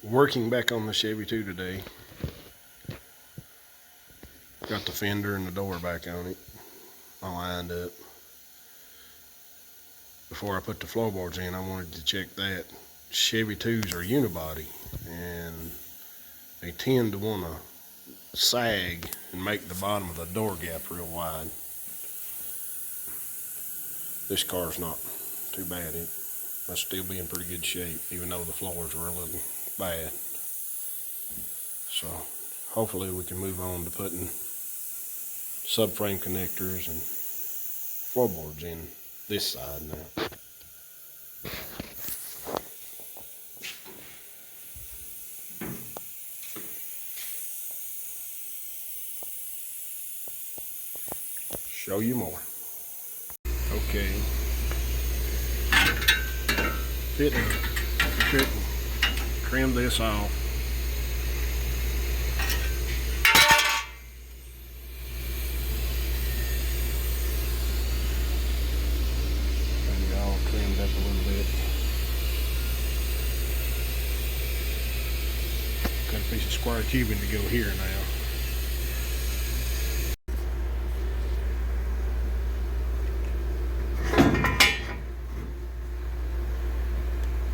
Working back on the Chevy II today. Got the fender and the door back on it, all lined up. Before I put the floorboards in, I wanted to check that. Chevy IIs are unibody, and they tend to want to sag and make the bottom of the door gap real wide. This car's not too bad. It must still be in pretty good shape, even though the floors were a little bad. So hopefully we can move on to putting subframe connectors and floorboards in this side now. Show you more. Okay. Trim this off. Got it all trimmed up a little bit. Got a piece of square tubing to go here now.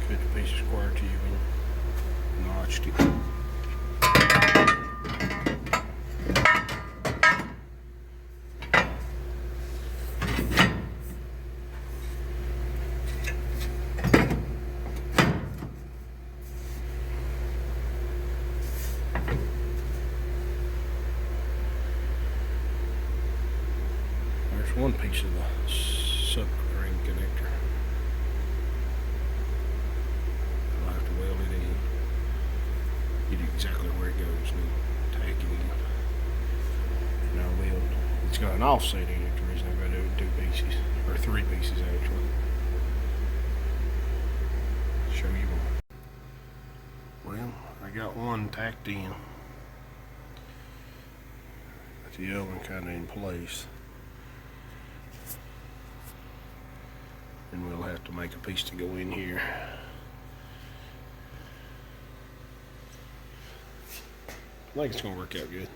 Cut a piece of square tubing, notched it. There's one piece of the subframe connector. I'll have to weld it in. Get exactly where it goes and tack it in. And I'll weld. It's got an offset in it, the reason I've got to do it in 2 pieces, or 3 pieces actually. Show you more. Well, I got one tacked in. Got the other one kind of in place. And we'll have to make a piece to go in here. I think it's going to work out good.